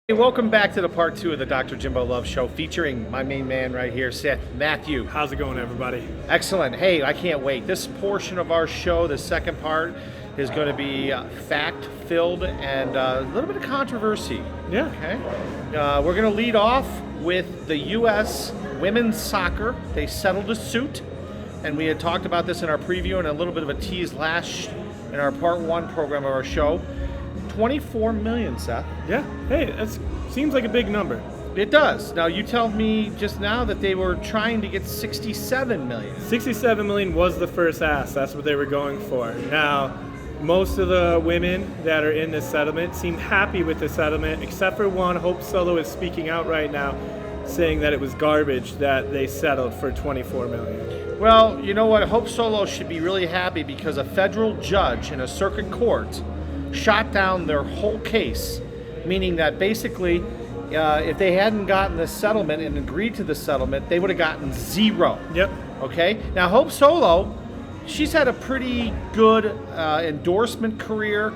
Hey, welcome back to the part 2 of the Dr. Jimbo Love Show featuring my main man right here, Seth, Matthew. How's it going, everybody? Excellent. Hey, I can't wait. This portion of our show, the second part, is going to be fact-filled and a little bit of controversy. Yeah. Okay. We're going to lead off with the U.S. women's soccer. They settled a suit, and we had talked about this in our preview and a little bit of a tease in our part 1 program of our show. 24 million, Seth. Yeah. Hey, that seems like a big number. It does. Now, you told me just now that they were trying to get 67 million. 67 million was the first ask. That's what they were going for. Now, most of the women that are in this settlement seem happy with the settlement, except for one. Hope Solo is speaking out right now, saying that it was garbage that they settled for 24 million. Well, you know what? Hope Solo should be really happy because a federal judge in a circuit court shot down their whole case, meaning that basically if they hadn't gotten this settlement and agreed to the settlement, they would have gotten zero. Yep. Okay? Now, Hope Solo, she's had a pretty good endorsement career.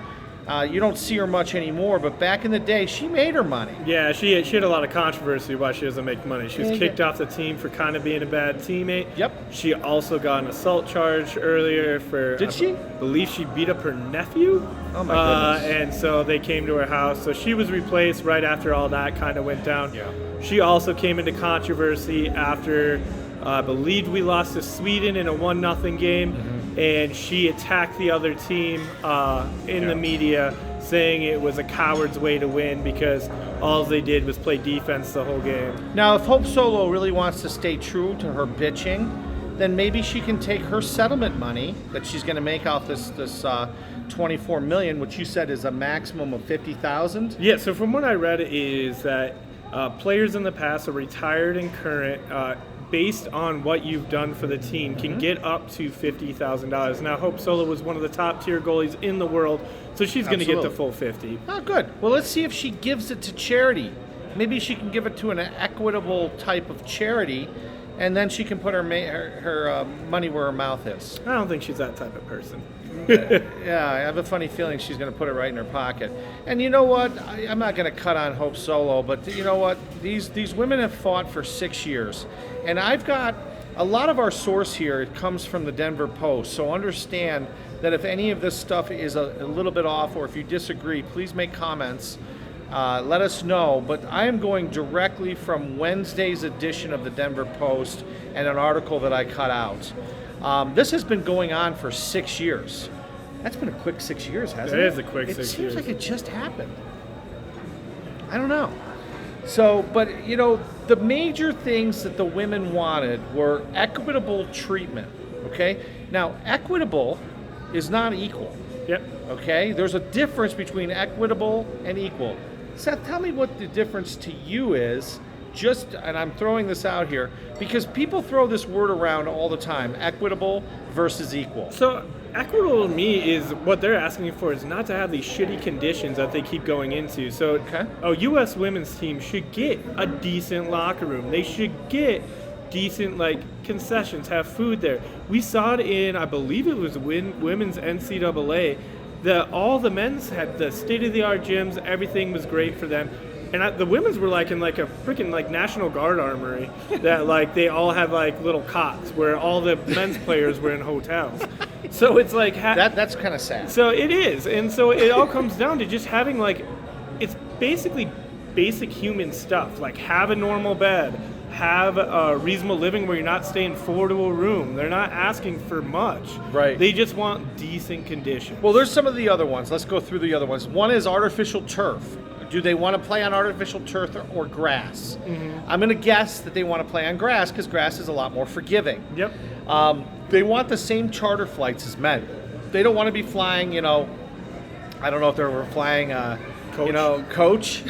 You don't see her much anymore, but back in the day, she made her money. Yeah, she had a lot of controversy why she doesn't make money. She was kicked off the team for kind of being a bad teammate. Yep. She also got an assault charge earlier for... Did she? I believe she beat up her nephew. Oh, my goodness. And so they came to her house. So she was replaced right after all that kind of went down. Yeah. She also came into controversy after I believe we lost to Sweden in a 1-0 game. Mm-hmm. And she attacked the other team in the media, saying it was a coward's way to win because all they did was play defense the whole game. Now, if Hope Solo really wants to stay true to her bitching, then maybe she can take her settlement money that she's going to make off this 24 million, which you said is a maximum of 50,000. Yeah. So from what I read is that players in the past, are retired and current, based on what you've done for the team, can get up to $50,000. Now, Hope Solo was one of the top tier goalies in the world, so she's going to get the full 50. Oh, good. Well, let's see if she gives it to charity. Maybe she can give it to an equitable type of charity, and then she can put her money where her mouth is. I don't think she's that type of person. Yeah, I have a funny feeling she's going to put it right in her pocket. And you know what? I'm not going to cut on Hope Solo, but you know what? These women have fought for 6 years. And I've got a lot of our source here. It comes from the Denver Post. So understand that if any of this stuff is a little bit off or if you disagree, please make comments. Let us know. But I am going directly from Wednesday's edition of the Denver Post and an article that I cut out. This has been going on for 6 years. That's been a quick 6 years, hasn't it? It is a quick 6 years. It seems like it just happened. I don't know. So, but, you know, the major things that the women wanted were equitable treatment, okay? Now, equitable is not equal. Yep. Okay? There's a difference between equitable and equal. Seth, tell me what the difference to you is. And I'm throwing this out here because people throw this word around all the time, equitable versus equal. So equitable to me is what they're asking for is not to have these shitty conditions that they keep going into. So a U.S. women's team should get a decent locker room. They should get decent concessions, have food there. We saw it in, I believe it was women's NCAA, that all the men's had the state-of-the-art gyms, everything was great for them. And the women's were in a freaking National Guard armory that they all had little cots where all the men's players were in hotels. So it's that's kind of sad. So it is, and so it all comes down to just having it's basically basic human stuff. Have a normal bed, have a reasonable living where you're not staying 4 to a room. They're not asking for much. Right. They just want decent conditions. Well, there's some of the other ones. Let's go through the other ones. One is artificial turf. Do they want to play on artificial turf or grass? Mm-hmm. I'm going to guess that they want to play on grass because grass is a lot more forgiving. Yep. They want the same charter flights as men. They don't want to be flying, I don't know if they were flying, coach.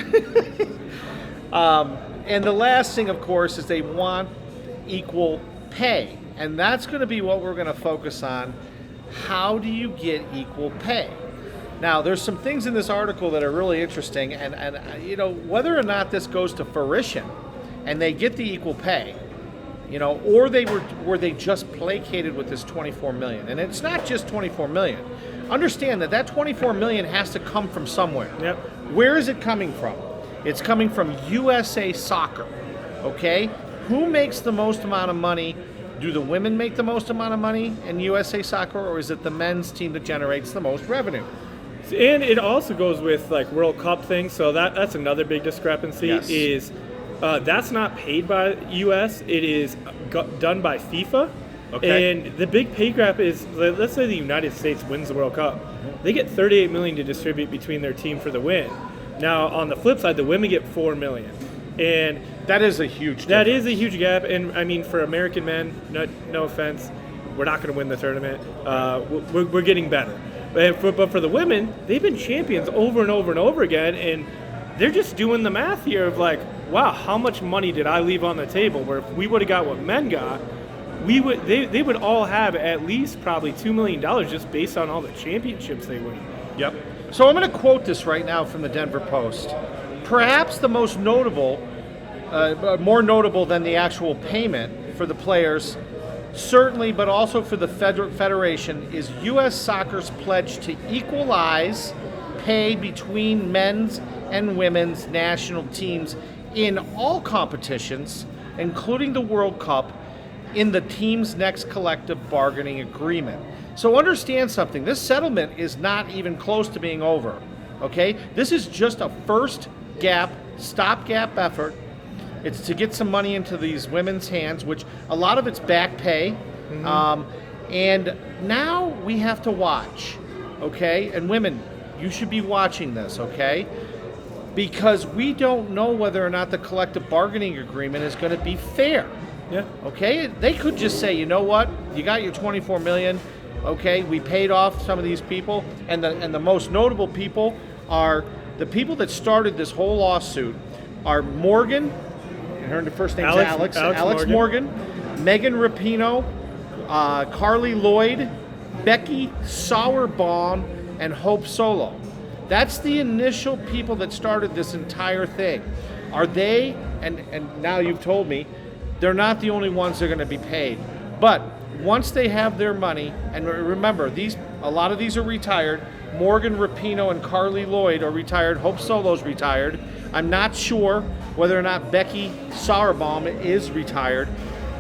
And the last thing, of course, is they want equal pay. And that's going to be what we're going to focus on. How do you get equal pay? Now, there's some things in this article that are really interesting, and whether or not this goes to fruition and they get the equal pay, or were they just placated with this 24 million? And it's not just 24 million. Understand that 24 million has to come from somewhere. Yep. Where is it coming from? It's coming from USA Soccer, okay? Who makes the most amount of money? Do the women make the most amount of money in USA Soccer, or is it the men's team that generates the most revenue? And it also goes with like World Cup things, so that's another big discrepancy. Yes. Is that's not paid by US, it is done by FIFA. Okay. And the big pay gap is, let's say the United States wins the World Cup, they get $38 million to distribute between their team for the win. Now on the flip side, the women get $4 million, and that is a huge difference. That is a huge gap. And I mean, for American men, no offense, we're not going to win the tournament. We're getting better. But for the women, they've been champions over and over and over again, and they're just doing the math here of like, wow, how much money did I leave on the table? Where if we would have got what men got, they would all have at least probably $2 million just based on all the championships they win. Yep. So I'm going to quote this right now from the Denver Post. Perhaps the most notable, more notable than the actual payment for the players, certainly, but also for the federation, is U.S. Soccer's pledge to equalize pay between men's and women's national teams in all competitions, including the World Cup, in the team's next collective bargaining agreement. So understand something, this settlement is not even close to being over, okay? This is just a stopgap effort. It's to get some money into these women's hands, which a lot of it's back pay. And now we have to watch, okay? And women, you should be watching this, okay? Because we don't know whether or not the collective bargaining agreement is going to be fair. Yeah. Okay? They could just say, you know what? You got your $24 million. Okay, we paid off some of these people, and the most notable people are the people that started this whole lawsuit are Morgan, and her first name's Alex Morgan, Megan Rapinoe, Carly Lloyd, Becky Sauerbaum, and Hope Solo. That's the initial people that started this entire thing. Are they, and now you've told me, they're not the only ones that are going to be paid. But once they have their money, and remember, a lot of these are retired. Morgan Rapinoe and Carly Lloyd are retired. Hope Solo's retired. I'm not sure whether or not Becky Sauerbaum is retired.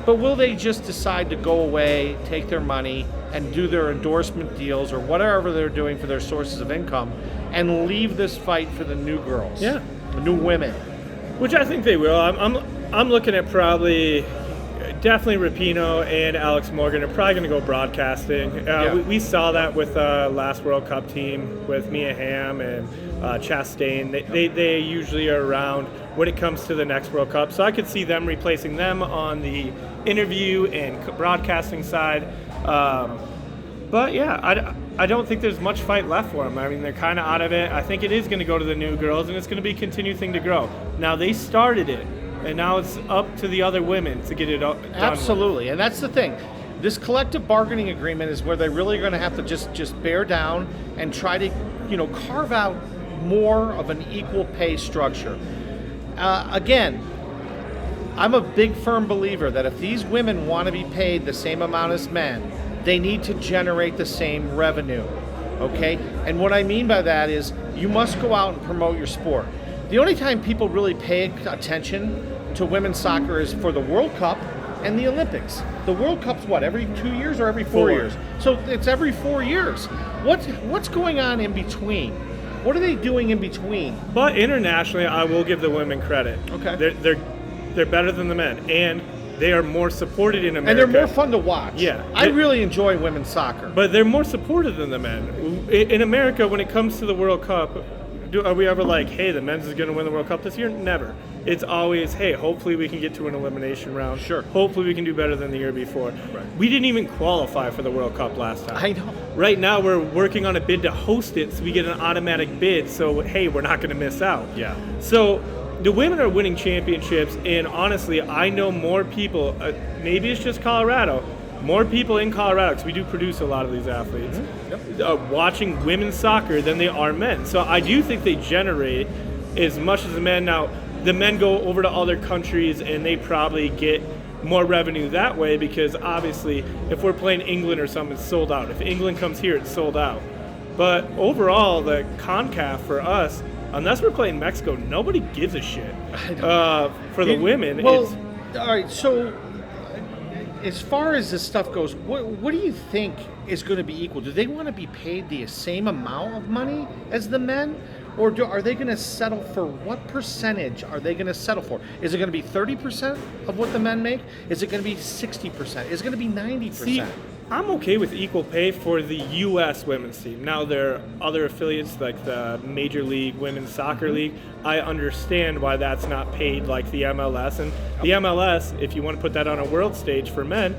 But will they just decide to go away, take their money, and do their endorsement deals or whatever they're doing for their sources of income, and leave this fight for the new girls? Yeah, the new women. Which I think they will. I'm looking at probably. Definitely Rapinoe and Alex Morgan are probably going to go broadcasting. We saw that with last World Cup team with Mia Hamm and Chastain. They usually are around when it comes to the next World Cup. So I could see them replacing them on the interview and broadcasting side. But yeah, I don't think there's much fight left for them. I mean, they're kind of out of it. I think it is going to go to the new girls, and it's going to be a continued thing to grow. Now, they started it. And now it's up to the other women to get it done. Absolutely, and that's the thing. This collective bargaining agreement is where they're really going to have to just bear down and try to, carve out more of an equal pay structure. Again, I'm a big firm believer that if these women want to be paid the same amount as men, they need to generate the same revenue. Okay? And what I mean by that is you must go out and promote your sport. The only time people really pay attention to women's soccer is for the World Cup and the Olympics. The World Cup's what, every 2 years or every 4 years? So it's every 4 years. What's going on in between? What are they doing in between? But internationally, I will give the women credit. Okay. They're better than the men, and they are more supported in America. And they're more fun to watch. Yeah. I really enjoy women's soccer. But they're more supported than the men. In America, when it comes to the World Cup, are we ever like, hey, the men's is going to win the World Cup this year? Never. It's always, hey, hopefully we can get to an elimination round. Sure. Hopefully we can do better than the year before. Right. We didn't even qualify for the World Cup last time. I know. Right now we're working on a bid to host it so we get an automatic bid. So, hey, we're not going to miss out. Yeah. So the women are winning championships. And honestly, I know more people, maybe it's just Colorado, more people in Colorado, because we do produce a lot of these athletes, watching women's soccer than they are men. So I do think they generate as much as the men. Now, the men go over to other countries and they probably get more revenue that way because obviously if we're playing England or something, it's sold out. If England comes here, it's sold out. But overall, the CONCACAF for us, unless we're playing Mexico, nobody gives a shit. For the women, well, it's... all right, so as far as this stuff goes, what do you think is going to be equal? Do they want to be paid the same amount of money as the men? Or are they going to settle for, what percentage are they going to settle for? Is it going to be 30% of what the men make? Is it going to be 60%? Is it going to be 90%? See, I'm okay with equal pay for the U.S. women's team. Now, there are other affiliates like the Major League Women's Soccer League. I understand why that's not paid like the MLS. And the MLS, if you want to put that on a world stage for men,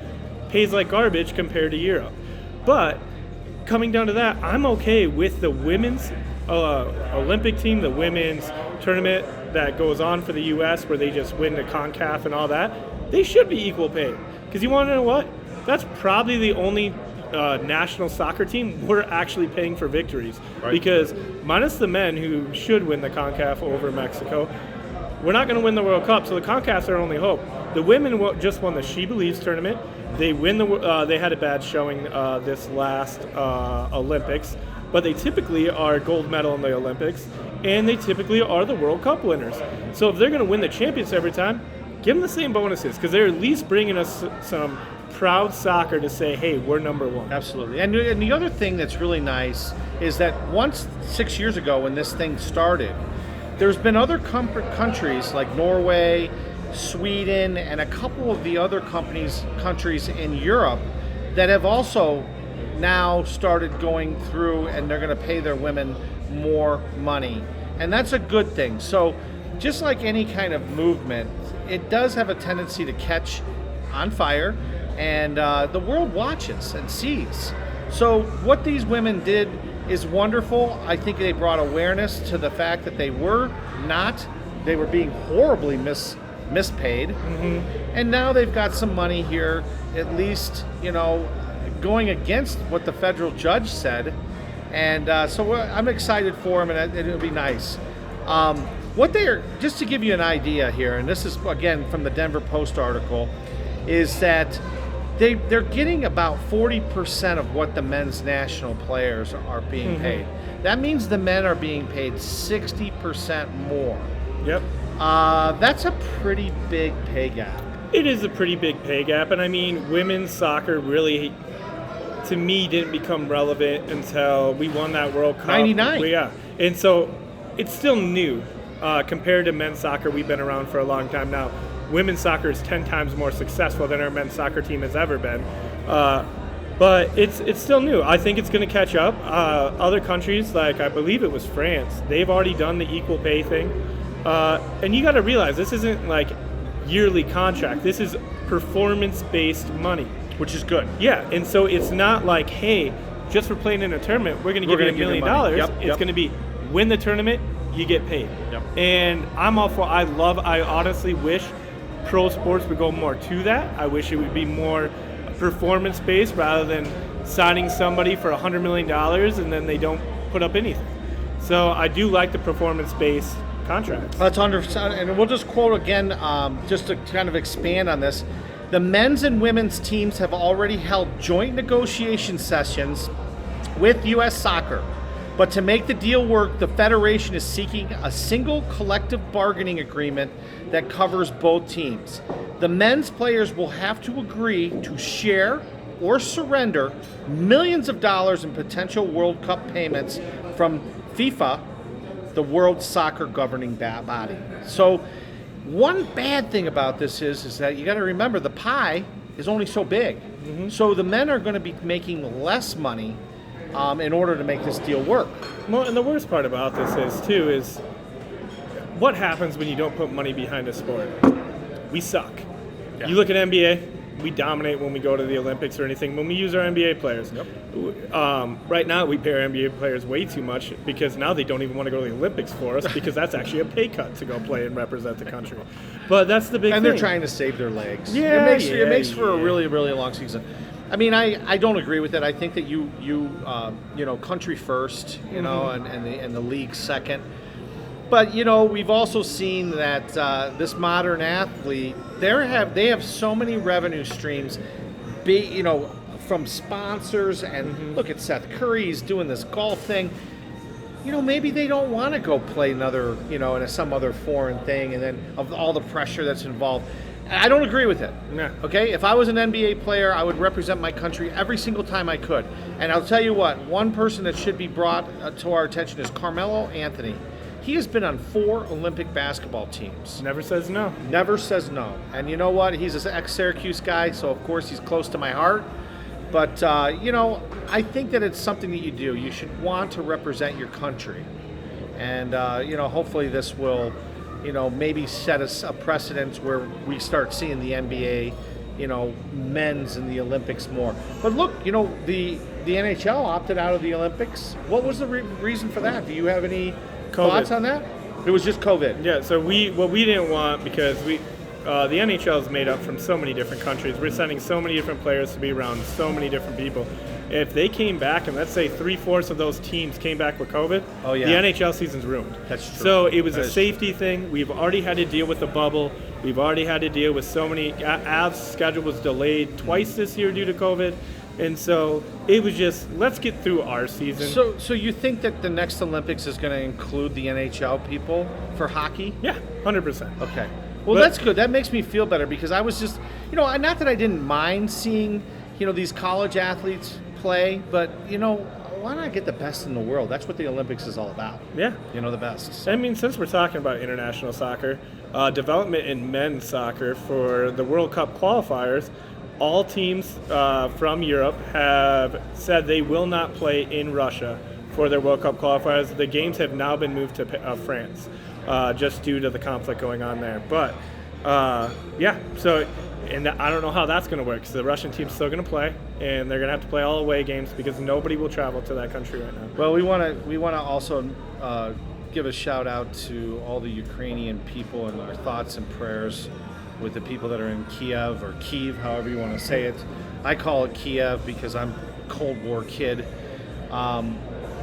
pays like garbage compared to Europe. But coming down to that, I'm okay with the women's Olympic team, the women's tournament that goes on for the U.S. where they just win the CONCACAF and all that. They should be equal paid. Because you want to know what? That's probably the only national soccer team we're actually paying for victories. Right. Because minus the men who should win the CONCACAF over Mexico, we're not going to win the World Cup, so the CONCACAF's our only hope. The women just won the She Believes tournament. They win they had a bad showing this last Olympics, but they typically are gold medal in the Olympics, and they typically are the World Cup winners. So if they're going to win the champions every time, give them the same bonuses, because they're at least bringing us some proud soccer to say, hey, we're number one. Absolutely. And the other thing that's really nice is that once 6 years ago when this thing started, there's been other countries like Norway, Sweden, and a couple of the other countries in Europe that have also now started going through, and they're going to pay their women more money. And that's a good thing. So just like any kind of movement, it does have a tendency to catch on fire, and the world watches and sees. So what these women did is wonderful. I think they brought awareness to the fact that they were being horribly mispaid. Mm-hmm. And now they've got some money here, at least, going against what the federal judge said. And so I'm excited for them, and it'll be nice. Just to give you an idea here, and this is, again, from the Denver Post article, is that they're getting about 40% of what the men's national players are being mm-hmm. paid. That means the men are being paid 60% more. Yep. That's a pretty big pay gap. It is a pretty big pay gap, and I mean, women's soccer really, to me, didn't become relevant until we won that World Cup. 99. Yeah, and so it's still new compared to men's soccer. We've been around for a long time now. Women's soccer is 10 times more successful than our men's soccer team has ever been. But it's still new. I think it's going to catch up. Other countries, like I believe it was France, they've already done the equal pay thing. And you got to realize this isn't like yearly contract. This is performance-based money. Which is good. Yeah, and so it's not like, hey, just for playing in a tournament, we're going to give you $1 million. Yep, it's going to be, win the tournament, you get paid. Yep. And I'm all for, I honestly wish pro sports would go more to that. I wish it would be more performance-based rather than signing somebody for $100 million and then they don't put up anything. So I do like the performance-based contracts. That's and we'll just quote again, just to kind of expand on this. The men's and women's teams have already held joint negotiation sessions with U.S. Soccer. But to make the deal work, the Federation is seeking a single collective bargaining agreement that covers both teams. The men's players will have to agree to share or surrender millions of dollars in potential World Cup payments from FIFA, the world soccer governing body. So one bad thing about this is that you got to remember the pie is only so big. Mm-hmm. So the men are going to be making less money in order to make this deal work. Well, and the worst part about this is what happens when you don't put money behind a sport? We suck. Yeah. You look at NBA, we dominate when we go to the Olympics or anything. When we use our NBA players, yep. Right now we pay our NBA players way too much because now they don't even want to go to the Olympics for us because that's actually a pay cut to go play and represent the country. But that's the big thing. And they're trying to save their legs. Yeah, it makes for a really, really long season. I mean, I don't agree with it. I think that you country first, mm-hmm. and the league second. But we've also seen that this modern athlete, they have so many revenue streams, from sponsors, and mm-hmm. look at Seth Curry, he's doing this golf thing. maybe they don't want to go play another, in some other foreign thing, and then of all the pressure that's involved. I don't agree with it. Yeah. Okay? If I was an NBA player, I would represent my country every single time I could. And I'll tell you what, one person that should be brought to our attention is Carmelo Anthony. He has been on 4 Olympic basketball teams. Never says no. Never says no. And you know what? He's an ex-Syracuse guy, so of course he's close to my heart. But, I think that it's something that you do. You should want to represent your country. And, hopefully this will, maybe set us a precedent where we start seeing the NBA, men's in the Olympics more. But look, the NHL opted out of the Olympics. What was the reason for that? Do you have any thoughts on that? It was just COVID. Yeah, so what we didn't want, because the NHL is made up from so many different countries. We're sending so many different players to be around so many different people. If they came back, and let's say 3/4 of those teams came back with COVID, the NHL season's ruined. That's true. So it was a safety thing. We've already had to deal with the bubble. We've already had to deal with so many. Avs' schedule was delayed twice this year due to COVID. And so it was just, let's get through our season. So you think that the next Olympics is going to include the NHL people for hockey? Yeah, 100%. Okay. Well, that's good. That makes me feel better, because I was just, not that I didn't mind seeing, these college athletes play, but, why not get the best in the world? That's what the Olympics is all about. Yeah. The best. So. I mean, since we're talking about international soccer, development in men's soccer for the World Cup qualifiers, all teams from Europe have said they will not play in Russia for their World Cup qualifiers. The games have now been moved to France, just due to the conflict going on there. But, and I don't know how that's going to work, because the Russian team's still going to play, and they're going to have to play all away games because nobody will travel to that country right now. Well, we want to also give a shout out to all the Ukrainian people, and our thoughts and prayers with the people that are in Kiev, or Kyiv, however you want to say it. I call it Kiev because I'm a Cold War kid.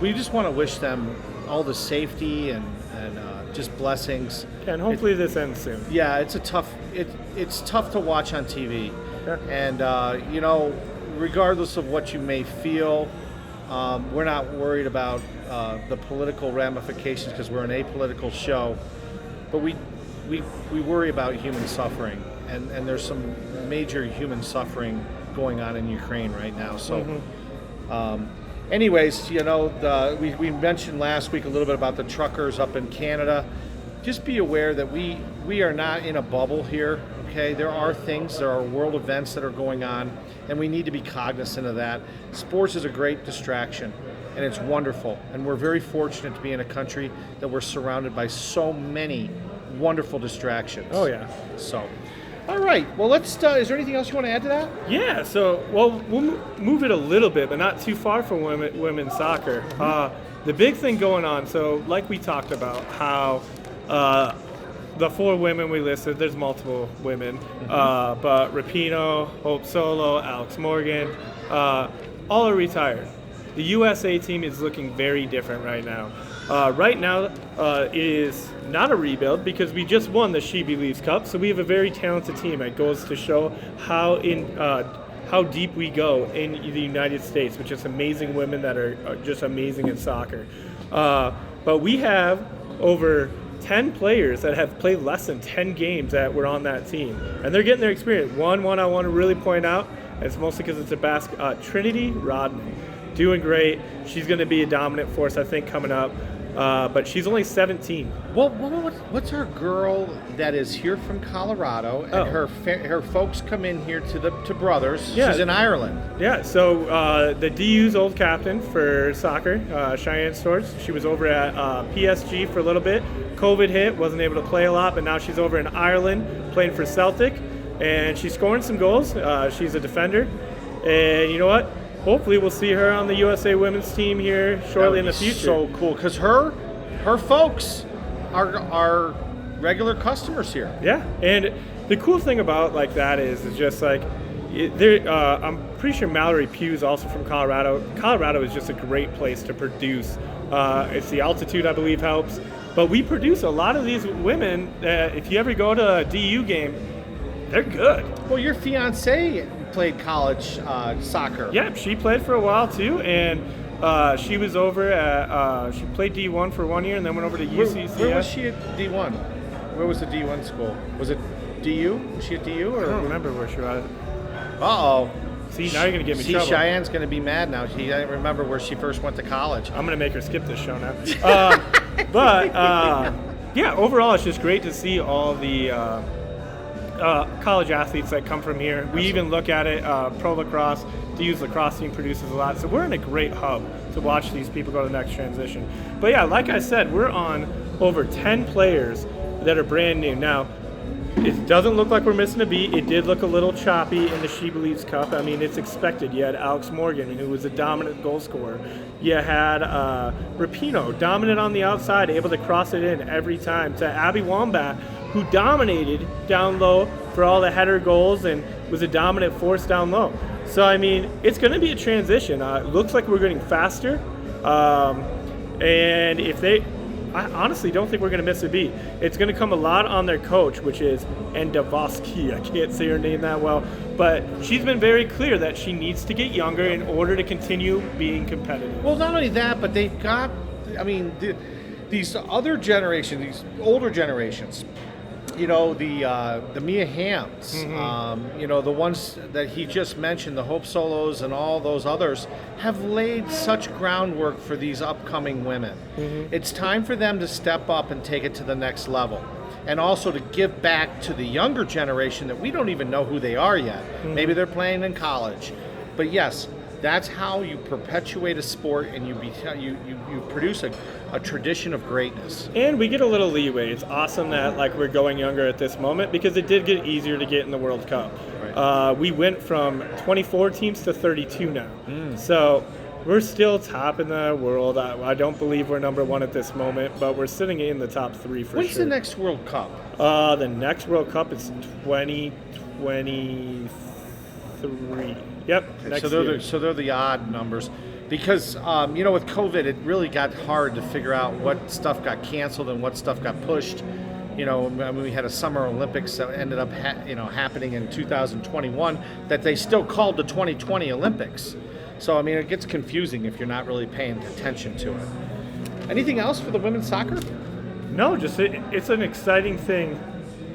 We just want to wish them all the safety and just blessings. And hopefully this ends soon. Yeah, it's tough to watch on TV. Yeah. And, regardless of what you may feel, we're not worried about the political ramifications, because we're an apolitical show. But we worry about human suffering, and there's some major human suffering going on in Ukraine right now. So, anyways, we mentioned last week a little bit about the truckers up in Canada. Just be aware that we are not in a bubble here. Okay, there are world events that are going on, and we need to be cognizant of that. Sports is a great distraction, and it's wonderful, and we're very fortunate to be in a country that we're surrounded by so many wonderful distractions. Oh yeah. So, all right. Well, let's. Is there anything else you want to add to that? Yeah. So, we'll move it a little bit, but not too far from women's soccer. The big thing going on. So, like we talked about, how the 4 women we listed. There's multiple women, but Rapinoe, Hope Solo, Alex Morgan, all are retired. The USA team is looking very different right now. Right now, it is not a rebuild, because we just won the She Believes Cup, so we have a very talented team. It goes to show how deep we go in the United States, with just amazing women that are just amazing in soccer. But we have over 10 players that have played less than 10 games that were on that team, and they're getting their experience. One I want to really point out, and it's mostly because it's a Trinity Rodney. Doing great. She's going to be a dominant force, I think, coming up. But she's only 17. Well, what's our girl that is here from Colorado, and her folks come in here to Brothers. Yeah. She's in Ireland. Yeah, so the DU's old captain for soccer, Cheyenne Storrs, she was over at PSG for a little bit. COVID hit, wasn't able to play a lot, but now she's over in Ireland playing for Celtic, and she's scoring some goals. She's a defender, and you know what? Hopefully we'll see her on the USA women's team here shortly in the future. So cool, because her folks are regular customers here. Yeah, and the cool thing about like that is just like I'm pretty sure Mallory Pugh's also from Colorado. Colorado is just a great place to produce. It's the altitude, I believe, helps. But we produce a lot of these women that if you ever go to a DU game, they're good. Well, your fiance played college soccer. Yeah, she played for a while too, and She was over at, she played D1 for 1 year and then went over to UCCF. Where was she at D1? Where was the D1 school? Was it DU? Was she at DU? Or? I don't remember where she was. Uh-oh. See, now you're going to get me trouble. Cheyenne's going to be mad now. She doesn't remember where she first went to college. I'm going to make her skip this show now. Yeah, overall, it's just great to see all the college athletes that come from here. We even look at it, pro lacrosse, DU's lacrosse team produces a lot. So we're in a great hub to watch these people go to the next transition. But yeah, like I said, we're on over 10 players that are brand new. Now, it doesn't look like we're missing a beat. It did look a little choppy in the She Believes Cup. I mean, it's expected. You had Alex Morgan, who was a dominant goal scorer. You had Rapinoe, dominant on the outside, able to cross it in every time. To Abby Wambach, who dominated down low for all the header goals and was a dominant force down low. So, I mean, it's going to be a transition. It looks like we're getting faster. And if they... I honestly don't think we're going to miss a beat. It's going to come a lot on their coach, which is Endavosky. I can't say her name that well, but she's been very clear that she needs to get younger in order to continue being competitive. Well, not only that, but they've got, I mean, these other generations, these older generations, you know, the Mia Hamms, you know, the ones that he just mentioned, the Hope Solos and all those others, have laid such groundwork for these upcoming women. It's time for them to step up and take it to the next level. And also to give back to the younger generation that we don't even know who they are yet. Maybe they're playing in college. But yes, that's how you perpetuate a sport and you produce a tradition of greatness. And we get a little leeway. It's awesome that we're going younger at this moment because it did get easier to get in the World Cup. Right. We went from 24 teams to 32 now. So we're still top in the world. I don't believe we're number one at this moment, but we're sitting in the top three for sure. When's the next World Cup? The next World Cup is 2023. Yep. Okay, so they're the odd numbers, because you know, with COVID, it really got hard to figure out what stuff got canceled and what stuff got pushed. You know, I mean, we had a Summer Olympics that ended up happening in 2021 that they still called the 2020 Olympics. So I mean, it gets confusing if you're not really paying attention to it. Anything else for the women's soccer? No, just it's an exciting thing.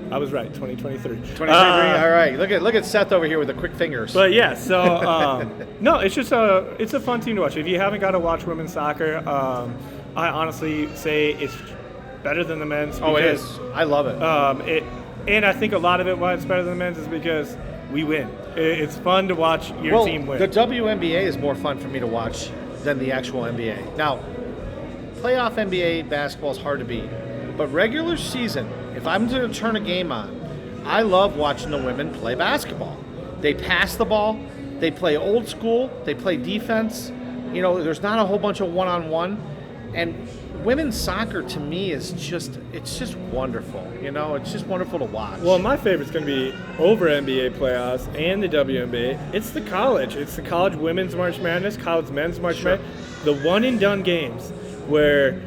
I was right, 2023. 2023, all right. Look at Seth over here with the quick fingers. But yeah, so no, it's just it's a fun team to watch. If you haven't got to watch women's soccer, I honestly say it's better than the men's. Oh, it is. I love it. And I think a lot of it why it's better than the men's is because we win. It's fun to watch your team win. The WNBA is more fun for me to watch than the actual NBA. Now, playoff NBA basketball is hard to beat, but regular season, if I'm going to turn a game on, I love watching the women play basketball. They pass the ball, they play old school, they play defense. You know, there's not a whole bunch of one-on-one. And women's soccer to me is just wonderful. You know, it's just wonderful to watch. Well, my favorite's going to be over NBA playoffs and the WNBA. It's the college. It's the college women's March Madness, college men's March Madness. The one-and-done games where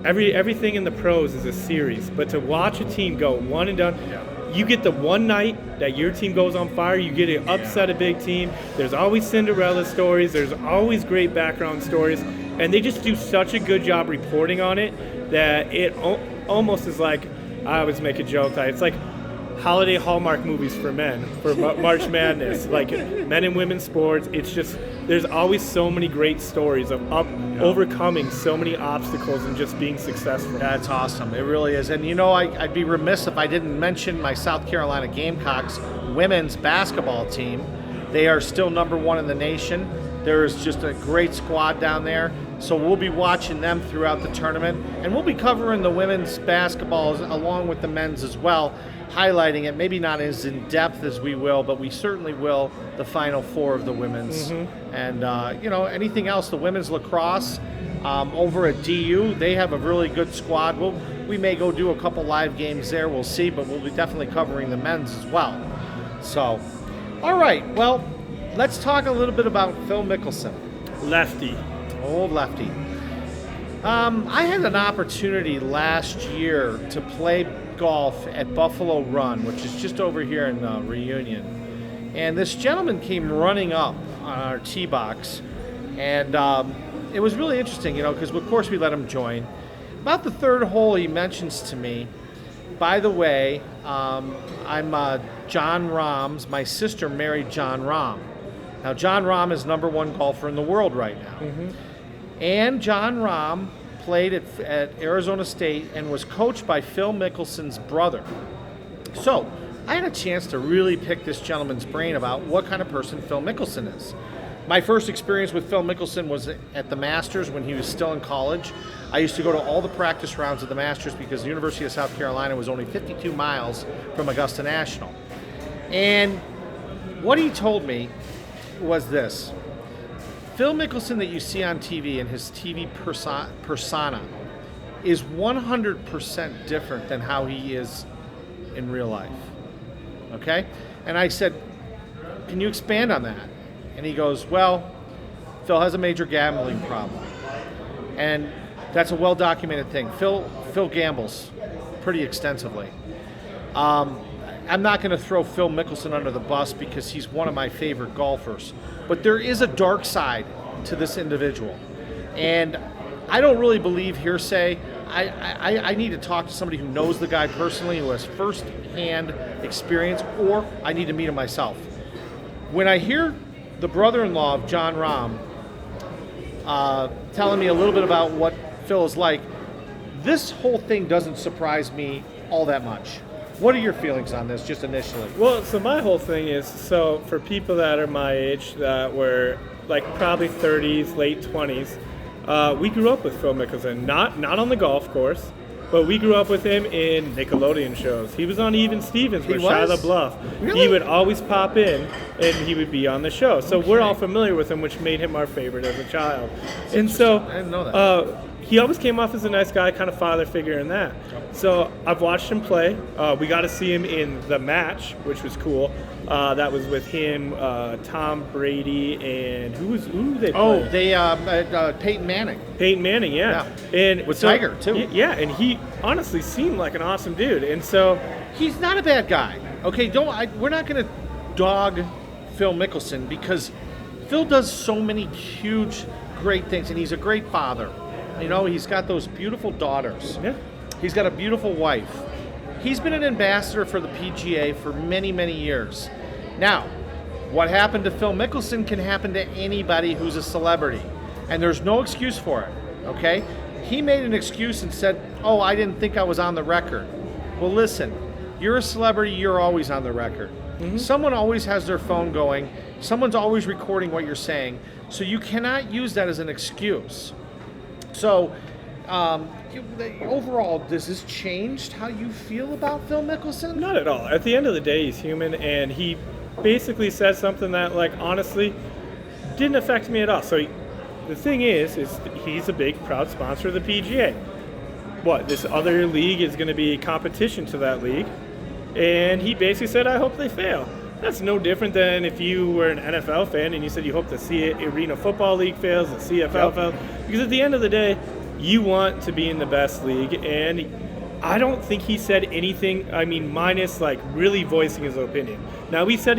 everything in the pros is a series, but to watch a team go one and done, you get the one night that your team goes on fire, you get to upset a big team. There's always Cinderella stories, there's always great background stories, and they just do such a good job reporting on it that it almost is like, I always make a joke, it's like holiday Hallmark movies for men, for March Madness, like men and women's sports. It's just, there's always so many great stories of overcoming so many obstacles and just being successful. That's awesome. It really is. And you know, I'd be remiss if I didn't mention my South Carolina Gamecocks women's basketball team. They are still number one in the nation. There's just a great squad down there. So we'll be watching them throughout the tournament. And we'll be covering the women's basketball along with the men's as well, highlighting it, maybe not as in depth as we will, but we certainly will the Final Four of the women's. And, you know, anything else, the women's lacrosse over at DU, they have a really good squad. We may go do a couple live games there, we'll see, but we'll be definitely covering the men's as well. So, all right, well, let's talk a little bit about Phil Mickelson. Lefty. Old lefty. I had an opportunity last year to play golf at Buffalo Run, which is just over here in Reunion. And this gentleman came running up on our tee box, and it was really interesting, because of course we let him join. About the third hole, he mentions to me, by the way, I'm John Rahm's. My sister married John Rahm. Now, John Rahm is #1 golfer in the world right now. And John Rahm played at Arizona State and was coached by Phil Mickelson's brother. So I had a chance to really pick this gentleman's brain about what kind of person Phil Mickelson is. My first experience with Phil Mickelson was at the Masters when he was still in college. I used to go to all the practice rounds of the Masters because the University of South Carolina was only 52 miles from Augusta National. And what he told me was this. Phil Mickelson that you see on TV and his TV persona is 100% different than how he is in real life. Okay? And I said, can you expand on that? And he goes, well, Phil has a major gambling problem. And that's a well-documented thing. Phil gambles pretty extensively. I'm not going to throw Phil Mickelson under the bus because he's one of my favorite golfers. But there is a dark side to this individual. And I don't really believe hearsay. I need to talk to somebody who knows the guy personally, who has first-hand experience, or I need to meet him myself. When I hear the brother-in-law of John Rahm telling me a little bit about what Phil is like, this whole thing doesn't surprise me all that much. What are your feelings on this, just initially? Well, so my whole thing is, so for people that are my age, that were like probably 30s, late 20s, we grew up with Phil Mickelson, not on the golf course, but we grew up with him in Nickelodeon shows. He was on Even Stevens with Shia LaBeouf. Really? He would always pop in, and he would be on the show. So we're all familiar with him, which made him our favorite as a child. And so I didn't know that. he always came off as a nice guy, kind of father figure in that. So I've watched him play. We got to see him in The Match, which was cool. That was with him, Tom Brady, and who did they play? Oh, Peyton Manning. Peyton Manning, yeah. And with Tiger, too. Yeah, and he honestly seemed like an awesome dude. And so he's not a bad guy. Okay, we're not going to dog Phil Mickelson because Phil does so many huge, great things, and he's a great father. He's got those beautiful daughters. Yeah. He's got a beautiful wife. He's been an ambassador for the PGA for many, many years. Now, what happened to Phil Mickelson can happen to anybody who's a celebrity, and there's no excuse for it, okay? He made an excuse and said, oh, I didn't think I was on the record. Well, listen, you're a celebrity, you're always on the record. Mm-hmm. Someone always has their phone going. Someone's always recording what you're saying, so you cannot use that as an excuse. So, overall, does this change how you feel about Phil Mickelson? Not at all. At the end of the day, he's human, and he basically said something that, honestly, didn't affect me at all. So the thing is he's a big, proud sponsor of the PGA. This other league is going to be competition to that league, and he basically said, I hope they fail. That's no different than if you were an NFL fan and you said you hope the Arena Football League fails, the CFL fails. Because at the end of the day, you want to be in the best league. And I don't think he said anything, minus really voicing his opinion. Now, he said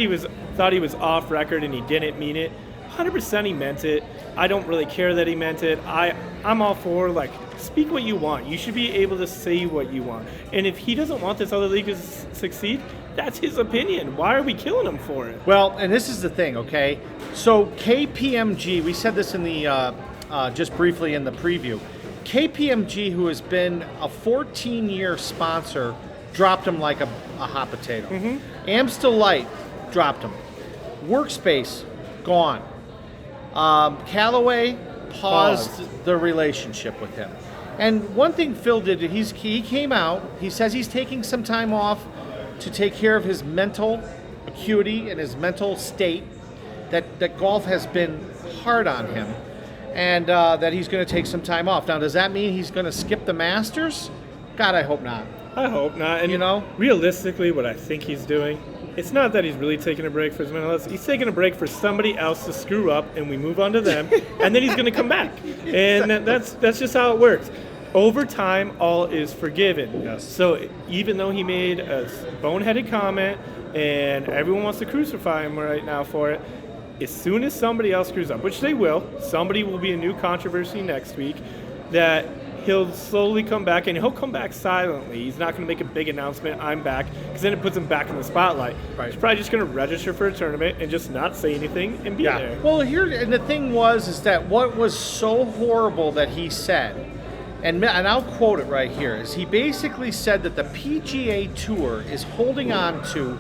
thought he was off record and he didn't mean it. 100% he meant it. I don't really care that he meant it. I'm all for, speak what you want. You should be able to say what you want. And if he doesn't want this other league to succeed, that's his opinion. Why are we killing him for it? Well, and this is the thing, okay? So KPMG, we said this in the just briefly in the preview. KPMG, who has been a 14-year sponsor, dropped him like a hot potato. Mm-hmm. Amstel Light dropped him. Workspace, gone. Callaway paused the relationship with him. And one thing Phil did, he came out, he says he's taking some time off to take care of his mental acuity and his mental state, that golf has been hard on him, and that he's going to take some time off. Now, does that mean he's going to skip the Masters? God, I hope not. I hope not. And realistically, what I think he's doing, it's not that he's really taking a break for his mental health. He's taking a break for somebody else to screw up, and we move on to them, and then he's going to come back. And that's just how it works. Over time, all is forgiven. Yes. So even though he made a boneheaded comment, and everyone wants to crucify him right now for it, as soon as somebody else screws up, which they will, somebody will be a new controversy next week, that he'll slowly come back, and he'll come back silently. He's not going to make a big announcement, I'm back, because then it puts him back in the spotlight. Right. He's probably just going to register for a tournament and just not say anything and be there. Well, and the thing is that what was so horrible that he said, and I'll quote it right here, is he basically said that the PGA Tour is holding on to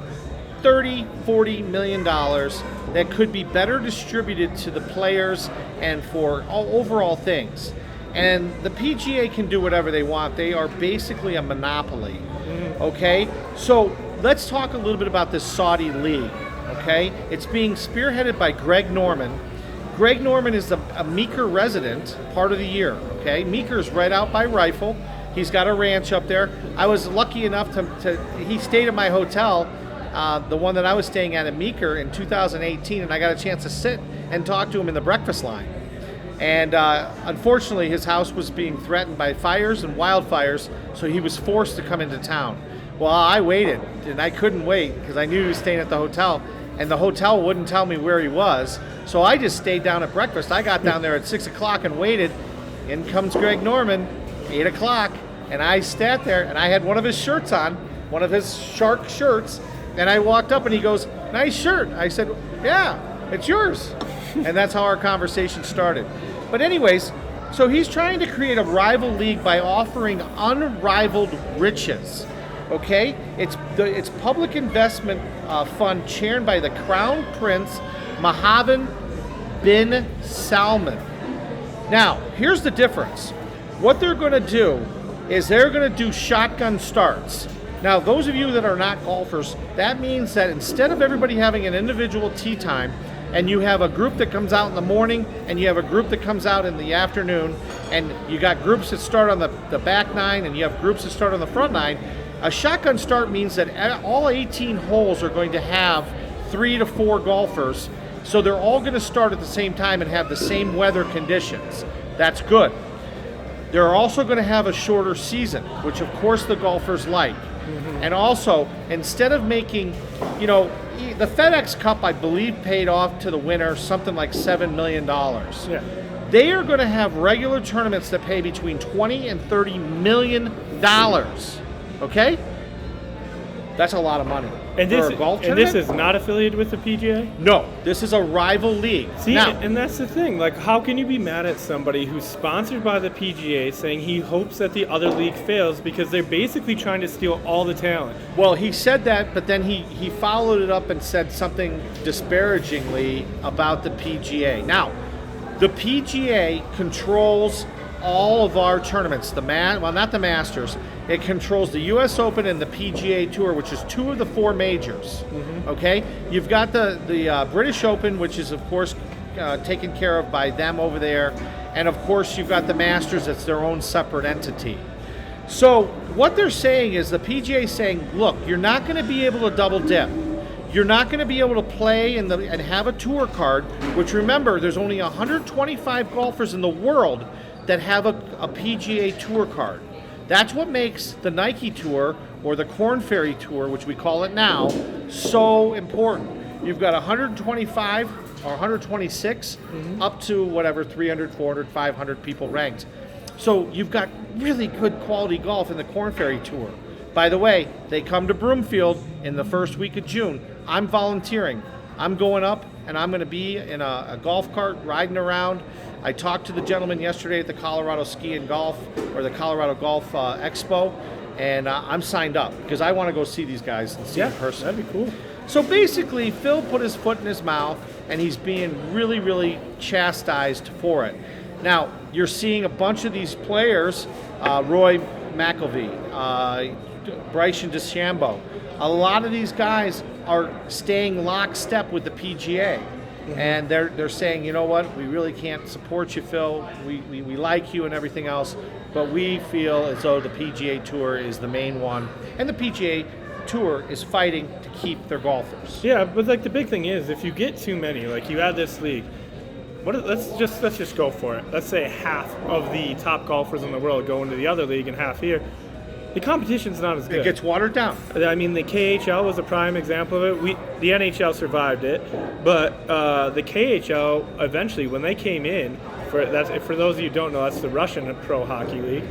$30-40 million that could be better distributed to the players and for overall things. And the PGA can do whatever they want. They are basically a monopoly. Okay? So let's talk a little bit about this Saudi league. Okay? It's being spearheaded by Greg Norman. Greg Norman is a Meeker resident part of the year. Okay? Meeker's right out by Rifle. He's got a ranch up there. I was lucky enough he stayed at my hotel, the one that I was staying at in Meeker in 2018, and I got a chance to sit and talk to him in the breakfast line. And unfortunately, his house was being threatened by fires and wildfires, so he was forced to come into town. Well, I waited, and I couldn't wait because I knew he was staying at the hotel, and the hotel wouldn't tell me where he was. So I just stayed down at breakfast. I got down there at 6 o'clock and waited. In comes Greg Norman, 8 o'clock, and I sat there, and I had one of his shirts on, one of his shark shirts, and I walked up, and he goes, "Nice shirt." I said, "Yeah, it's yours." And that's how our conversation started. But anyways, so he's trying to create a rival league by offering unrivaled riches. Okay, it's public investment fund chaired by the Crown Prince Mohammed bin Salman. Now, here's the difference. What they're going to do is they're going to do shotgun starts. Now, those of you that are not golfers, that means that instead of everybody having an individual tee time, and you have a group that comes out in the morning, and you have a group that comes out in the afternoon, and you got groups that start on the back nine, and you have groups that start on the front nine. A shotgun start means that all 18 holes are going to have 3 to 4 golfers, so they're all going to start at the same time and have the same weather conditions. That's good. They're also going to have a shorter season, which of course the golfers like. And also, instead of making, the FedEx Cup, I believe, paid off to the winner something like $7 million. Yeah. They are going to have regular tournaments that pay between $20 and $30 million. Okay? That's a lot of money. And for a golf and this is not affiliated with the PGA? No, this is a rival league. See, and that's the thing. Like, how can you be mad at somebody who's sponsored by the PGA saying he hopes that the other league fails because they're basically trying to steal all the talent? Well, he said that, but then he followed it up and said something disparagingly about the PGA. Now, the PGA controls all of our tournaments. Not the Masters. It controls the U.S. Open and the PGA Tour, which is 2 of the 4 majors. Okay, you've got the British Open, which is of course taken care of by them over there, and of course you've got the Masters. That's their own separate entity. So what they're saying is the PGA is saying, look, you're not going to be able to double dip. You're not going to be able to play and have a tour card. Which, remember, there's only 125 golfers in the world that have a PGA Tour card. That's what makes the Nike Tour or the Korn Ferry Tour, which we call it now, so important. You've got 125 or 126 up to whatever, 300, 400, 500 people ranked. So you've got really good quality golf in the Korn Ferry Tour. By the way, they come to Broomfield in the first week of June. I'm volunteering. I'm going up, and I'm going to be in a golf cart riding around. I talked to the gentleman yesterday at the Colorado Ski and Golf, or the Colorado Golf Expo, and I'm signed up because I want to go see these guys and see in person. That'd be cool. So basically, Phil put his foot in his mouth, and he's being really, really chastised for it. Now, you're seeing a bunch of these players, Roy McIlvey, Bryson DeChambeau. A lot of these guys are staying lockstep with the PGA. And they're saying, you know what, we really can't support you, Phil. We like you and everything else, but we feel as though the PGA Tour is the main one, and the PGA Tour is fighting to keep their golfers. Yeah, but like the big thing is, if you get too many, like you add this league, let's just go for it. Let's say half of the top golfers in the world go into the other league and half here. The competition's not as good. It gets watered down. I mean, the KHL was a prime example of it. The NHL survived it, but the KHL eventually, when they came in, for those of you who don't know, that's the Russian Pro Hockey League.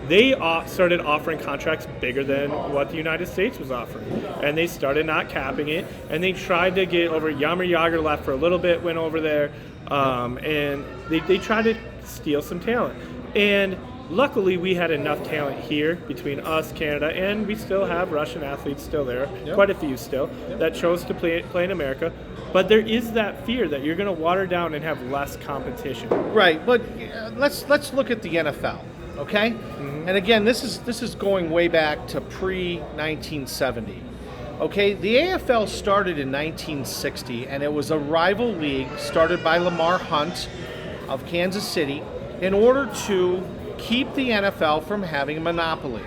They started offering contracts bigger than what the United States was offering, and they started not capping it. And they tried to get over. Jaromir Jagr left for a little bit, went over there, and they tried to steal some talent. And luckily, we had enough talent here between us, Canada, and we still have Russian athletes still there, quite a few still, that chose to play in America. But there is that fear that you're going to water down and have less competition. Right, but let's look at the NFL, okay? And again, this is going way back to pre-1970. Okay, the AFL started in 1960, and it was a rival league started by Lamar Hunt of Kansas City in order to keep the NFL from having a monopoly.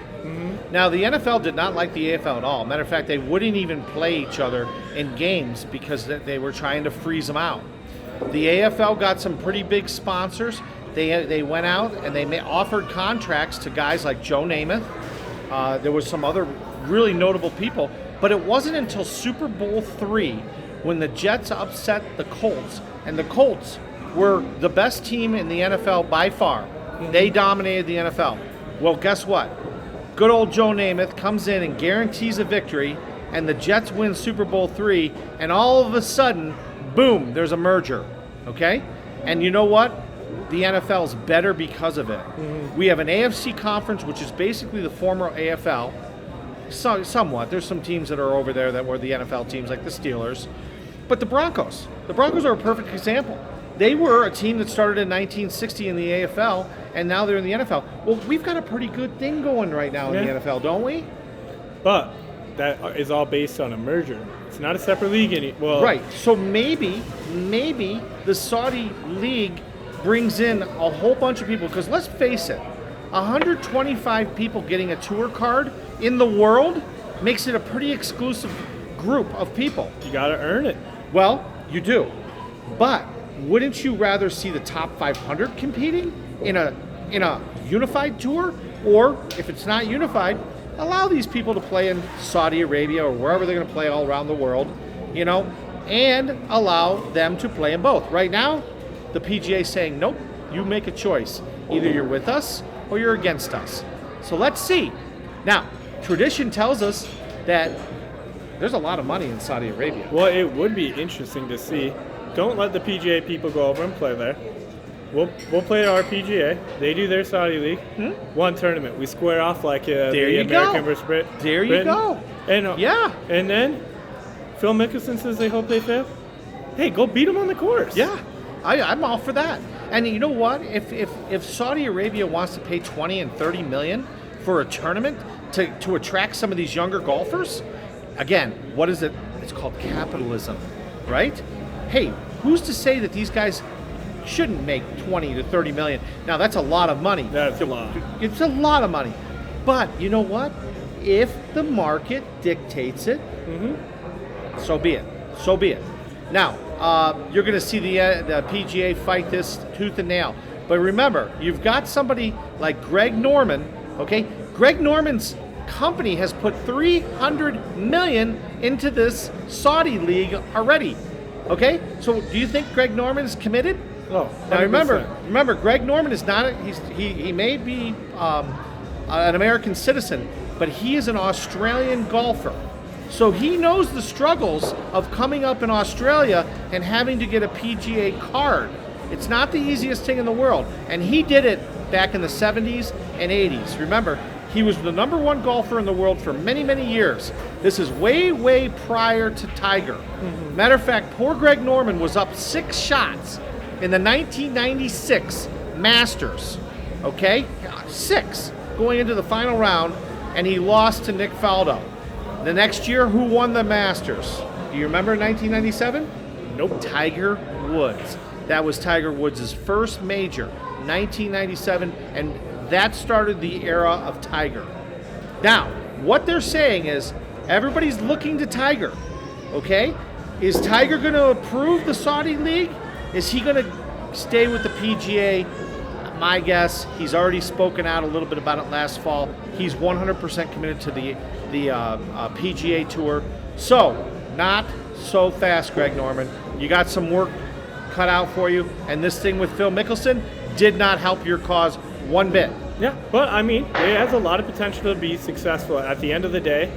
Now, the NFL did not like the AFL at all. Matter of fact, they wouldn't even play each other in games because they were trying to freeze them out. The AFL got some pretty big sponsors. They went out and they offered contracts to guys like Joe Namath. There was some other really notable people. But it wasn't until Super Bowl III when the Jets upset the Colts, and the Colts were the best team in the NFL by far. They dominated the NFL. Well, guess what? Good old Joe Namath comes in and guarantees a victory, and the Jets win Super Bowl III, and all of a sudden, boom, there's a merger, okay? And you know what? The NFL is better because of it. We have an AFC conference, which is basically the former AFL, somewhat. There's some teams that are over there that were the NFL teams, like the Steelers. But the Broncos are a perfect example. They were a team that started in 1960 in the AFL, and now they're in the NFL. Well, we've got a pretty good thing going right now in the NFL, don't we? But that is all based on a merger. It's not a separate league anymore. Well, right. So maybe the Saudi league brings in a whole bunch of people, because let's face it, 125 people getting a tour card in the world makes it a pretty exclusive group of people. You got to earn it. Well, you do. But wouldn't you rather see the top 500 competing in a unified tour? Or if it's not unified, allow these people to play in Saudi Arabia or wherever they're going to play all around the world, and allow them to play in both. Right now, the PGA is saying, nope, you make a choice. Either you're with us or you're against us. So let's see. Now, tradition tells us that there's a lot of money in Saudi Arabia. Well, it would be interesting to see. Don't let the PGA people go over and play there. We'll play our PGA. They do their Saudi League. One tournament. We square off like the American versus Britain. There you go. And and then Phil Mickelson says they hope they fail. Hey, go beat them on the course. Yeah, I'm all for that. And you know what? If Saudi Arabia wants to pay $20 and $30 million for a tournament to attract some of these younger golfers, again, what is it? It's called capitalism, right? Hey, who's to say that these guys shouldn't make $20 to $30 million? Now, that's a lot of money. That's a lot. It's a lot of money. But you know what? If the market dictates it, so be it. So be it. Now, you're going to see the PGA fight this tooth and nail. But remember, you've got somebody like Greg Norman, okay? Greg Norman's company has put $300 million into this Saudi league already. Okay, so do you think Greg Norman is committed? No. Now remember, Greg Norman is not. He may be an American citizen, but he is an Australian golfer. So he knows the struggles of coming up in Australia and having to get a PGA card. It's not the easiest thing in the world, and he did it back in the 70s and 80s. Remember, he was the #1 golfer in the world for many, many years. This is way, way prior to Tiger. Matter of fact, poor Greg Norman was up 6 shots in the 1996 Masters. Okay? 6 going into the final round, and he lost to Nick Faldo. The next year, who won the Masters? Do you remember 1997? Nope. Tiger Woods. That was Tiger Woods' first major, 1997, and that started the era of Tiger. Now, what they're saying is everybody's looking to Tiger, okay? Is Tiger going to approve the Saudi League? Is he going to stay with the PGA? my guess, he's already spoken out a little bit about it last fall. He's 100% committed to the PGA Tour. So, not so fast, Greg Norman. You got some work cut out for you, and this thing with Phil Mickelson did not help your cause one bit. Yeah, but I mean, it has a lot of potential to be successful. At the end of the day,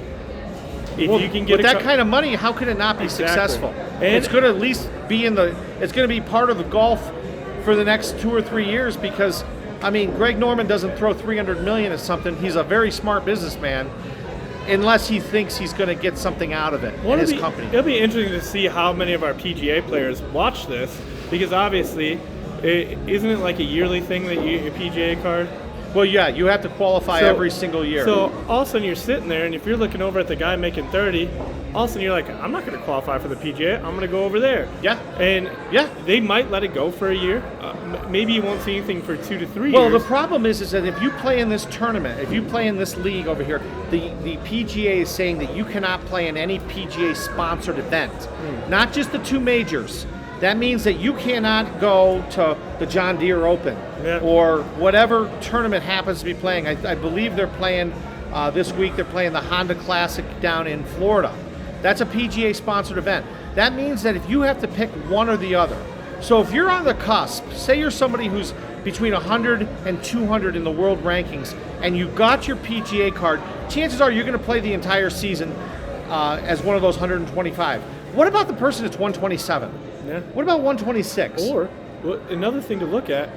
if you can get with that kind of money, how could it not be successful? And it's going to at least be it's going to be part of the golf for the next 2 or 3 years, because I mean, Greg Norman doesn't throw $300 million at something. He's a very smart businessman, unless he thinks he's going to get something out of it in his company. It'll be interesting to see how many of our PGA players watch this, because obviously, isn't it like a yearly thing that your PGA card? Well, yeah, you have to qualify every single year. So all of a sudden you're sitting there, and if you're looking over at the guy making 30, all of a sudden you're like, I'm not going to qualify for the PGA. I'm going to go over there. Yeah. And they might let it go for a year. Maybe you won't see anything for 2 to 3 years. Well, the problem is that if you play in this tournament, if you play in this league over here, the PGA is saying that you cannot play in any PGA-sponsored event, not just the 2 majors. That means that you cannot go to the John Deere Open or whatever tournament happens to be playing. I believe they're playing this week. They're playing the Honda Classic down in Florida. That's a PGA-sponsored event. That means that if you have to pick one or the other. So if you're on the cusp, say you're somebody who's between 100 and 200 in the world rankings, and you got your PGA card, chances are you're going to play the entire season as one of those 125. What about the person that's 127? Yeah. What about 126? Or another thing to look at,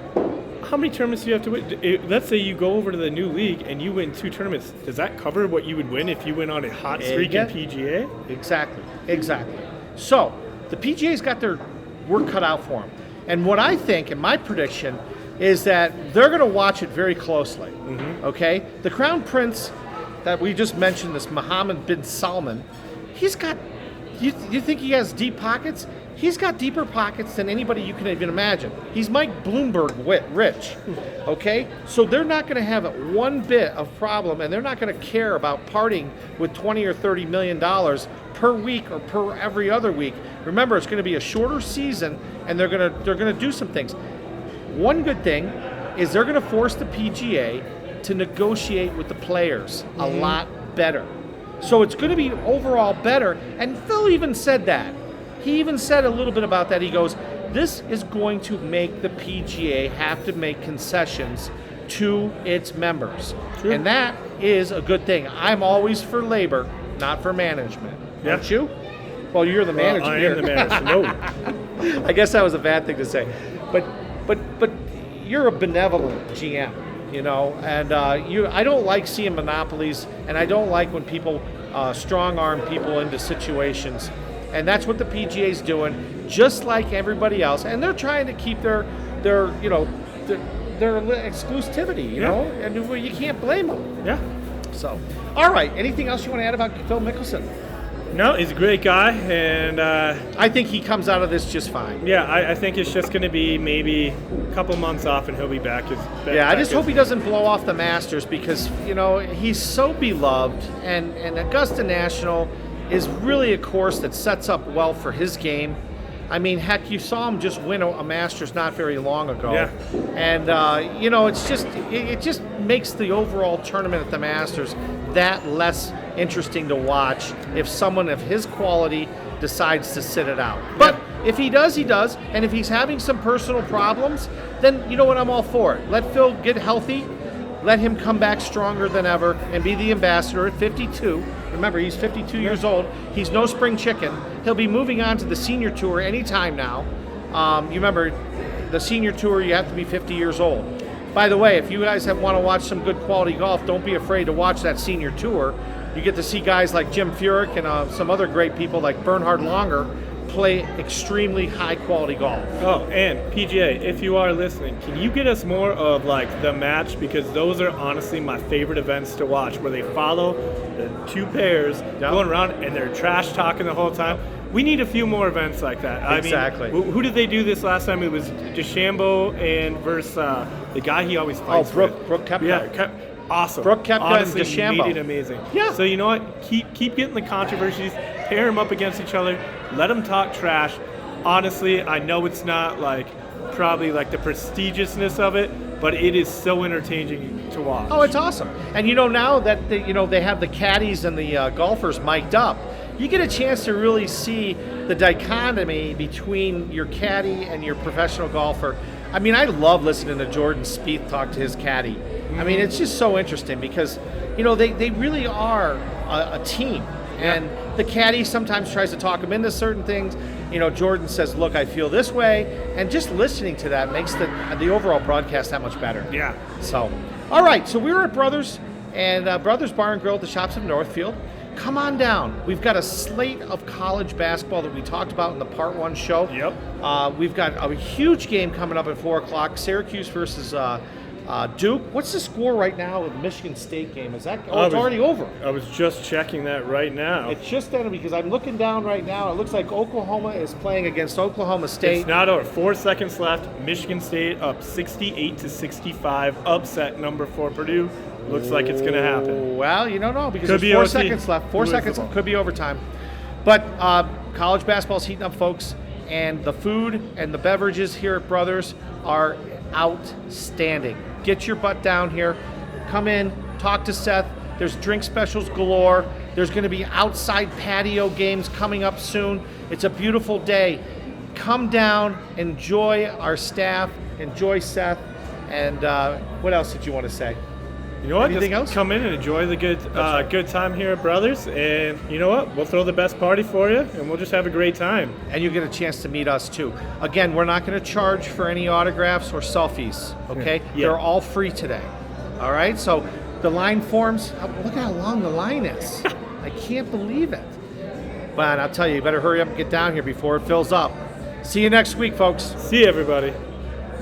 how many tournaments do you have to win? Let's say you go over to the new league and you win 2 tournaments. Does that cover what you would win if you went on a hot streak in PGA? Exactly. So the PGA's got their work cut out for them. And what I think, and my prediction, is that they're going to watch it very closely. Okay? The Crown Prince that we just mentioned, this Mohammed bin Salman, he's got, you think he has deep pockets? He's got deeper pockets than anybody you can even imagine. He's Mike Bloomberg rich, okay? So they're not going to have one bit of problem, and they're not going to care about parting with $20 or $30 million per week or per every other week. Remember, it's going to be a shorter season, and they're going to do some things. One good thing is they're going to force the PGA to negotiate with the players a lot better. So it's going to be overall better, and Phil even said that. He even said a little bit about that. He goes, this is going to make the PGA have to make concessions to its members. True. And that is a good thing. I'm always for labor, not for management. Yeah. Aren't you? Well, you're the manager. I am the manager. No. I guess that was a bad thing to say. But you're a benevolent GM, you know, and I don't like seeing monopolies, and I don't like when people strong-arm people into situations. And that's what the PGA is doing, just like everybody else. And they're trying to keep their exclusivity, you know, and you can't blame them. Yeah. So, all right. Anything else you want to add about Phil Mickelson? No, he's a great guy, and I think he comes out of this just fine. Yeah, I think it's just going to be maybe a couple months off, and he'll be back. I just hope he doesn't blow off the Masters, because, you know, he's so beloved, and Augusta National is really a course that sets up well for his game. I mean, heck, you saw him just win a Masters not very long ago. Yeah. And, you know, it just makes the overall tournament at the Masters that less interesting to watch if someone of his quality decides to sit it out. But if he does, he does. And if he's having some personal problems, then you know what, I'm all for it. Let Phil get healthy. Let him come back stronger than ever and be the ambassador at 52. Remember, he's 52 years old. He's no spring chicken. He'll be moving on to the senior tour anytime now. You remember, the senior tour, you have to be 50 years old. By the way, if you guys want to watch some good quality golf, don't be afraid to watch that senior tour. You get to see guys like Jim Furyk and some other great people like Bernhard Langer play extremely high quality golf. Oh, and PGA, if you are listening, can you get us more of like The Match, because those are honestly my favorite events to watch, where they follow the 2 pairs going around and they're trash talking the whole time. We need a few more events like that. Exactly. I mean, who did they do this last time? It was Jimbo and versus the guy he always fights with. Brooke Koepka. Yeah, awesome. Brooke Koepka honestly, and DeChambeau. made it amazing. Yeah. So you know what? Keep getting the controversies, pair them up against each other, let them talk trash. Honestly, I know it's not like probably like the prestigiousness of it, but it is so entertaining to watch. Oh, it's awesome. And now that they have the caddies and the golfers mic'd up, you get a chance to really see the dichotomy between your caddy and your professional golfer. I mean, I love listening to Jordan Spieth talk to his caddy. I mean, it's just so interesting because, they really are a team. And the caddy sometimes tries to talk him into certain things. Jordan says, look, I feel this way. And just listening to that makes the overall broadcast that much better. Yeah. So, all right. So we were at Brothers and Brothers Bar and Grill at the Shops of Northfield. Come on down. We've got a slate of college basketball that we talked about in the Part 1 show. Yep. We've got a huge game coming up at 4 o'clock, Syracuse versus Duke. What's the score right now of the Michigan State game? Is that? Oh, it's already over. I was just checking that right now. It's just ended because I'm looking down right now. It looks like Oklahoma is playing against Oklahoma State. It's not over. 4 seconds left. Michigan State up 68-65. Upset number 4 Purdue. Looks like it's going to happen. Well, you don't know because Could there's be 4 OT. seconds left. 4 seconds. Could be overtime. But college basketball's heating up, folks. And the food and the beverages here at Brothers are outstanding. Get your butt down here. Come in. Talk to Seth. There's drink specials galore. There's going to be outside patio games coming up soon. It's a beautiful day. Come down. Enjoy our staff. Enjoy Seth. And what else did you want to say? You know what? Anything else? Come in and enjoy the good time here at Brothers. And you know what? We'll throw the best party for you, and we'll just have a great time. And you get a chance to meet us, too. Again, we're not going to charge for any autographs or selfies, okay? Yeah. They're all free today, all right? So the line forms, look how long the line is. I can't believe it. But I'll tell you better hurry up and get down here before it fills up. See you next week, folks. See you, everybody.